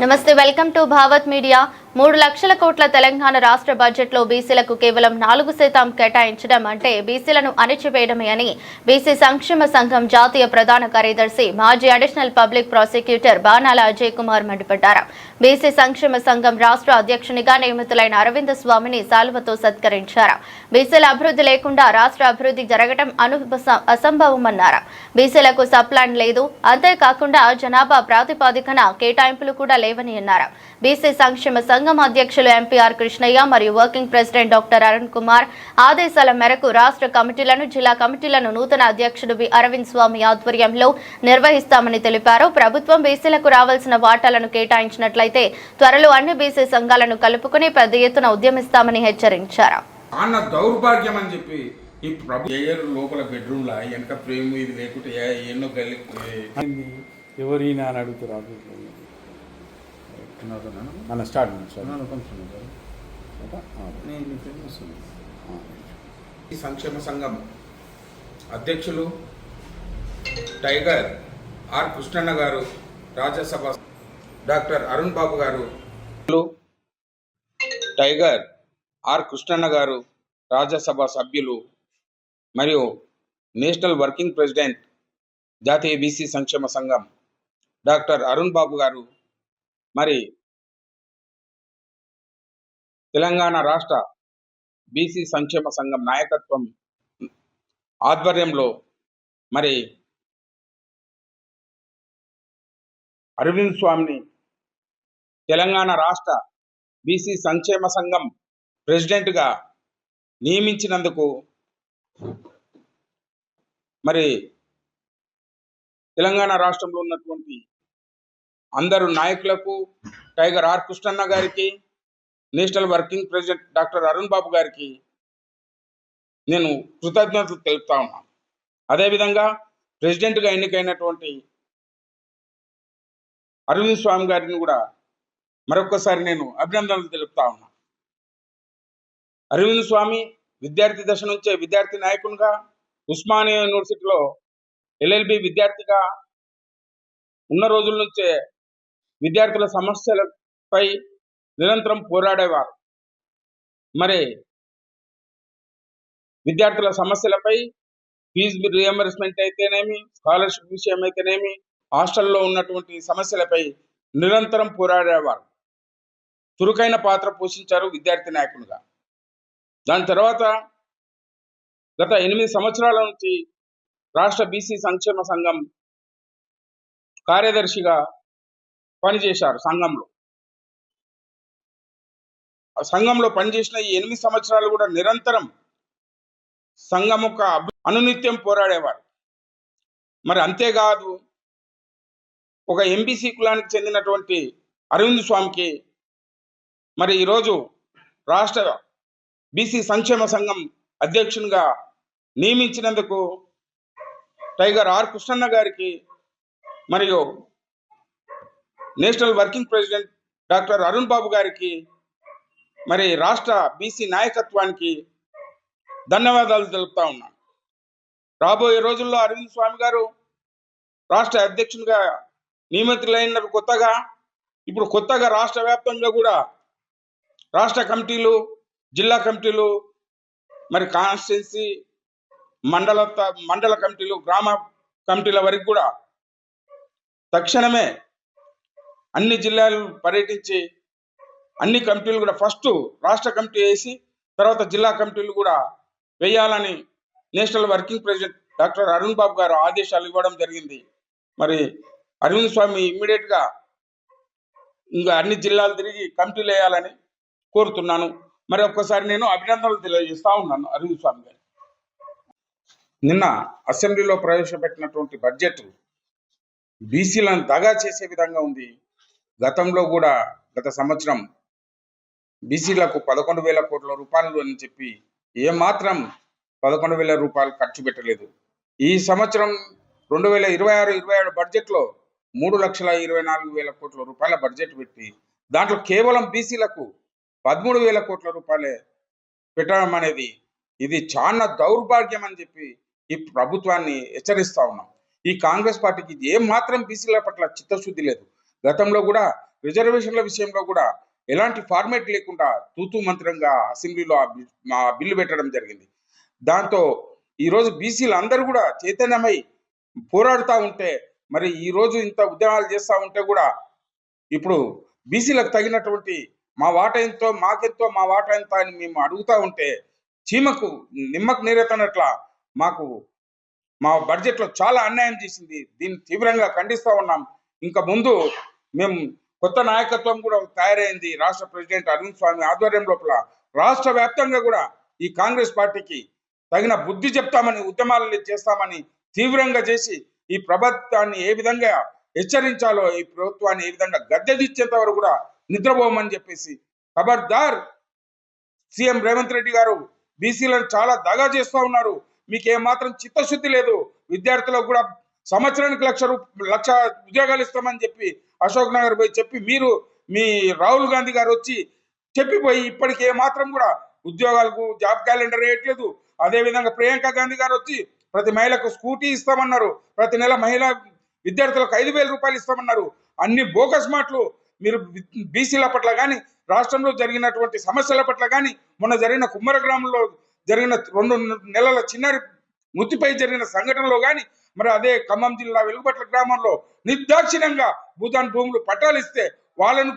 నమస్తే, welcome to Bhavat media. 3 లక్షల కోట్ల తెలంగాణ రాష్ట్ర బడ్జెట్లో బీసీలకు కేవలం 4% కేటాయించడం అంటే బీసీలను అణిచివేయడమే అని బీసీ సంక్షేమ సంఘం జాతీయ ప్రధాన కార్యదర్శి మాజీ అడిషనల్ పబ్లిక్ ప్రాసిక్యూటర్ బాణాల అజయ్ కుమార్ మండిపడ్డారు. బీసీ సంక్షేమ సంఘం రాష్ట్ర అధ్యక్షునిగా నియమితులైన అరవింద స్వామిని సాల్వతో సత్కరించారు. బీసీల అభివృద్ధి లేకుండా రాష్ట్ర అభివృద్ధి జరగడం అసంభవమన్నారు. బీసీలకు సప్లాన్ లేదు, అంతేకాకుండా జనాభా ప్రాతిపదికన కేటాయింపులు కూడా లేవని అన్నారు. బీసీ సంక్షేమ సంఘం అధ్యక్షులు ఎంపీఆర్ కృష్ణయ్య మరియు working president doctor Arun Kumar ఆదేశాల మేరకు రాష్ట్ర కమిటీలను, జిల్లా కమిటీలను నూతన అధ్యక్షుడు అరవింద్ స్వామి ఆధ్వర్యంలో నిర్వహిస్తామని తెలిపారు. ప్రభుత్వం బీసీలకు రావాల్సిన వాటాలను కేటాయించినట్లయితే త్వరలో అన్ని బీసీ సంఘాలను కలుపుకుని పెద్ద ఎత్తున ఉద్యమిస్తామని హెచ్చరించారు. దౌర్భాగ్యం అని చెప్పి ఈ లోపల బెడ్రూమ్ లా వెనక ప్రేమ ఇది లేకుంటే ఎన్నో గల్లి ఎవరైనా అని అడుగుతారు. మన స్టార్ట్ ఈ సంక్షేమ సంఘం అధ్యక్షులు టైగర్ ఆర్ కృష్ణన్న గారు, రాజ్యసభ డాక్టర్ అరుణ్ బాబు గారు, టైగర్ ఆర్ కృష్ణన్న గారు రాజ్యసభ సభ్యులు మరియు నేషనల్ వర్కింగ్ ప్రెసిడెంట్ జాతీయ బీసీ సంక్షేమ సంఘం డాక్టర్ అరుణ్ బాబు గారు, మరి తెలంగాణ రాష్ట్ర బీసీ సంక్షేమ సంఘం నాయకత్వం ఆధ్వర్యంలో మరి అరవింద్ స్వామిని తెలంగాణ రాష్ట్ర బీసీ సంక్షేమ సంఘం ప్రెసిడెంట్గా నియమించినందుకు మరి తెలంగాణ రాష్ట్రంలో ఉన్నటువంటి అందరు నాయకులకు, టైగర్ ఆర్ కృష్ణన్న గారికి, national working president doctor Arun Babu గారికి నేను కృతజ్ఞతలు తెలుపుతా ఉన్నాను. అదేవిధంగా ప్రెసిడెంట్గా ఎన్నికైనటువంటి అరవింద్ స్వామి గారిని కూడా మరొకసారి నేను అభినందనలు తెలుపుతా ఉన్నా. అరవింద్ స్వామి విద్యార్థి దశ నుంచే విద్యార్థి నాయకునిగా, ఉస్మానియా యూనివర్సిటీలో LLB విద్యార్థిగా ఉన్న రోజుల నుంచే విద్యార్థుల సమస్యలపై నిరంతరం పోరాడేవారు. మరి విద్యార్థుల సమస్యలపై ఫీజు రియంబర్స్మెంట్ అయితేనేమి, స్కాలర్షిప్ విషయం అయితేనేమి, హాస్టల్లో ఉన్నటువంటి సమస్యలపై నిరంతరం పోరాడేవారు. చురుకైన పాత్ర పోషించారు విద్యార్థి నాయకునిగా. దాని తర్వాత గత 8 సంవత్సరాల నుంచి రాష్ట్ర బీసీ సంక్షేమ సంఘం కార్యదర్శిగా పనిచేశారు. సంఘంలో పనిచేసిన ఈ 8 సంవత్సరాలు కూడా నిరంతరం సంఘం యొక్క అనునిత్యం పోరాడేవారు. మరి అంతేకాదు, ఒక ఎంబీసీ కులానికి చెందినటువంటి అరవింద్ స్వామికి మరి ఈరోజు రాష్ట్ర బీసీ సంక్షేమ సంఘం అధ్యక్షునిగా నియమించినందుకు టైగర్ ఆర్ కృష్ణన్న గారికి మరియు national working president doctor Arun Babu గారికి, మరి రాష్ట్ర బీసీ నాయకత్వానికి ధన్యవాదాలు తెలుపుతా ఉన్నాను. రాబోయే రోజుల్లో అరవింద్ స్వామి గారు రాష్ట్ర అధ్యక్షునిగా నియమితులైన ఇప్పుడు కొత్తగా రాష్ట్ర వ్యాప్తంగా కూడా రాష్ట్ర కమిటీలు, జిల్లా కమిటీలు, మరి కాన్స్టిట్యున్సీ, మండల కమిటీలు, గ్రామ కమిటీల వరకు కూడా తక్షణమే అన్ని జిల్లాలు పర్యటించి అన్ని కమిటీలు కూడా ఫస్ట్ రాష్ట్ర కమిటీ వేసి తర్వాత జిల్లా కమిటీలు కూడా వేయాలని national working president doctor Arun Babu గారు ఆదేశాలు ఇవ్వడం జరిగింది. మరి అరవింద్ స్వామి ఇమ్మీడియట్గా ఇంకా అన్ని జిల్లాలు తిరిగి కమిటీలు వేయాలని కోరుతున్నాను. మరి ఒక్కసారి నేను అభినందనలు తెలియజేస్తా ఉన్నాను అరవింద్ స్వామి గారు. నిన్న అసెంబ్లీలో ప్రవేశపెట్టినటువంటి బడ్జెట్ బీసీలను దగా చేసే విధంగా ఉంది. గతంలో కూడా గత సంవత్సరం బీసీలకు 11,000 కోట్ల రూపాయలు అని చెప్పి ఏమాత్రం 11,000 రూపాయలు ఖర్చు పెట్టలేదు. ఈ సంవత్సరం 2026-27 బడ్జెట్లో 3,24,000 కోట్ల రూపాయల బడ్జెట్ పెట్టి దాంట్లో కేవలం బీసీలకు 13,000 కోట్ల రూపాయలే పెట్టడం అనేది ఇది చాలా దౌర్భాగ్యం అని చెప్పి ఈ ప్రభుత్వాన్ని హెచ్చరిస్తా ఉన్నాం. ఈ కాంగ్రెస్ పార్టీకి ఏం మాత్రం బీసీల పట్ల చిత్తశుద్ధి లేదు. గతంలో కూడా రిజర్వేషన్ల విషయంలో కూడా ఎలాంటి ఫార్మేట్ లేకుండా తూతూ మంత్రంగా అసెంబ్లీలో ఆ బిల్లు పెట్టడం జరిగింది. దాంతో ఈరోజు బీసీలు అందరూ కూడా చైతన్యమై పోరాడుతూ ఉంటే, మరి ఈరోజు ఇంత ఉద్యమాలు చేస్తూ ఉంటే కూడా ఇప్పుడు బీసీలకు తగినటువంటి మా వాటా ఎంతో మాకెంతో మా వాటా ఎంత అని మేము అడుగుతా ఉంటే చీమకు నిమ్మకు నీరెత్తనట్ల మాకు మా బడ్జెట్లో చాలా అన్యాయం చేసింది. దీన్ని తీవ్రంగా ఖండిస్తూ ఉన్నాం. ఇంకా ముందు మేము కొత్త నాయకత్వం కూడా తయారైంది. రాష్ట్ర ప్రెసిడెంట్ అరుణ్ స్వామి ఆధ్వర్యం లోపల రాష్ట్ర వ్యాప్తంగా కూడా ఈ కాంగ్రెస్ పార్టీకి తగిన బుద్ధి చెప్తామని, ఉద్యమాలు చేస్తామని తీవ్రంగా చేసి ఈ ప్రభుత్వాన్ని ఏ విధంగా హెచ్చరించాలో, ఈ ప్రభుత్వాన్ని ఏ విధంగా గద్దెదిచ్చేంత వరకు కూడా నిద్రపోమని చెప్పేసి, ఖబర్దార్ సీఎం రేవంత్ రెడ్డి గారు బీసీలను చాలా దగా చేస్తూ ఉన్నారు. మీకు ఏమాత్రం చిత్తశుద్ధి లేదు. విద్యార్థులకు కూడా సంవత్సరానికి లక్ష ఉద్యోగాలు ఇస్తామని చెప్పి అశోక్ నగర్ పోయి చెప్పి మీరు మీ రాహుల్ గాంధీ గారు వచ్చి చెప్పిపోయి ఇప్పటికి ఏమాత్రం కూడా ఉద్యోగాలకు జాబ్ క్యాలెండర్ వేయట్లేదు. అదేవిధంగా ప్రియాంక గాంధీ గారు వచ్చి ప్రతి మహిళకు స్కూటీ ఇస్తామన్నారు. ప్రతి నెల మహిళా విద్యార్థులకు 5,000 రూపాయలు ఇస్తామన్నారు. అన్ని బోగస్ మాటలు. మీరు బీసీల పట్ల కానీ, రాష్ట్రంలో జరిగినటువంటి సమస్యల పట్ల కానీ, మొన్న జరిగిన కుమ్మర గ్రామంలో జరిగిన 2 నెలల చిన్నారి మృతిపై జరిగిన సంఘటనలో కానీ, మరి అదే ఖమ్మం జిల్లా వెలుగుపట్ల గ్రామంలో నిర్దాక్షిణ్యంగా భూదాన్ భూములు పట్టాలు ఇస్తే వాళ్ళను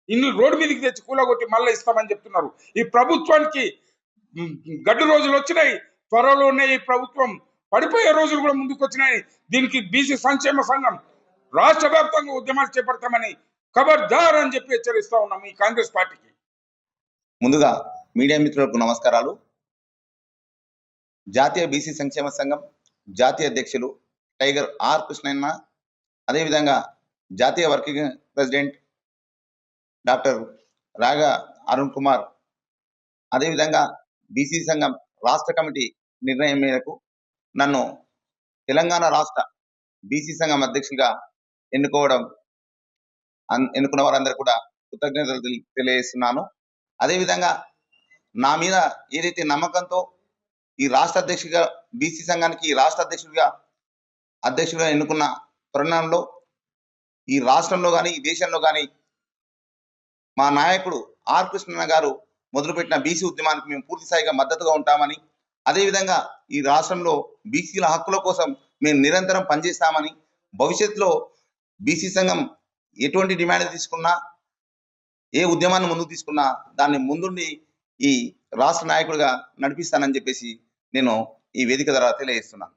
ఇల్లు రోడ్డు మీదకి తెచ్చి కూలగొట్టి మళ్ళీ ఇస్తామని చెప్తున్నారు. ఈ ప్రభుత్వానికి గడ్డు రోజులు వచ్చినాయి. త్వరలోనే ఈ ప్రభుత్వం పడిపోయే రోజులు కూడా ముందుకు వచ్చినాయి. దీనికి బీసీ సంక్షేమ సంఘం రాష్ట్ర వ్యాప్తంగా ఉద్యమాలు చేపడతామని ఖబర్దార్ అని చెప్పి హెచ్చరిస్తా ఉన్నాం ఈ కాంగ్రెస్ పార్టీకి. ముందుగా మీడియా మిత్రులకు నమస్కారాలు. జాతీయ బీసీ సంక్షేమ సంఘం జాతీయ అధ్యక్షులు టైగర్ ఆర్ కృష్ణన్న, అదేవిధంగా జాతీయ వర్కింగ్ ప్రెసిడెంట్ డాక్టర్ రాగా అరుణ్ కుమార్, అదేవిధంగా బీసీ సంఘం రాష్ట్ర కమిటీ నిర్ణయం మేరకు నన్ను తెలంగాణ రాష్ట్ర బీసీ సంఘం అధ్యక్షులుగా ఎన్నుకున్న వారందరూ కూడా కృతజ్ఞతలు తెలియజేస్తున్నాను. అదేవిధంగా నా మీద ఏదైతే నమ్మకంతో ఈ రాష్ట్ర అధ్యక్షుడిగా, బీసీ సంఘానికి రాష్ట్ర అధ్యక్షుడిగా ఎన్నుకున్న తరుణంలో ఈ రాష్ట్రంలో కానీ ఈ దేశంలో కానీ మా నాయకుడు ఆర్ కృష్ణన్న గారు మొదలుపెట్టిన బీసీ ఉద్యమానికి మేము పూర్తి స్థాయిగా మద్దతుగా ఉంటామని, అదేవిధంగా ఈ రాష్ట్రంలో బీసీల హక్కుల కోసం మేము నిరంతరం పనిచేస్తామని, భవిష్యత్తులో బీసీ సంఘం ఎటువంటి డిమాండ్ తీసుకున్నా, ఏ ఉద్యమాన్ని ముందుకు తీసుకున్నా దాన్ని ముందుండి ఈ రాష్ట్ర నాయకుడిగా నడిపిస్తానని చెప్పేసి నేను ఈ వేదిక ద్వారా తెలియజేస్తున్నాను.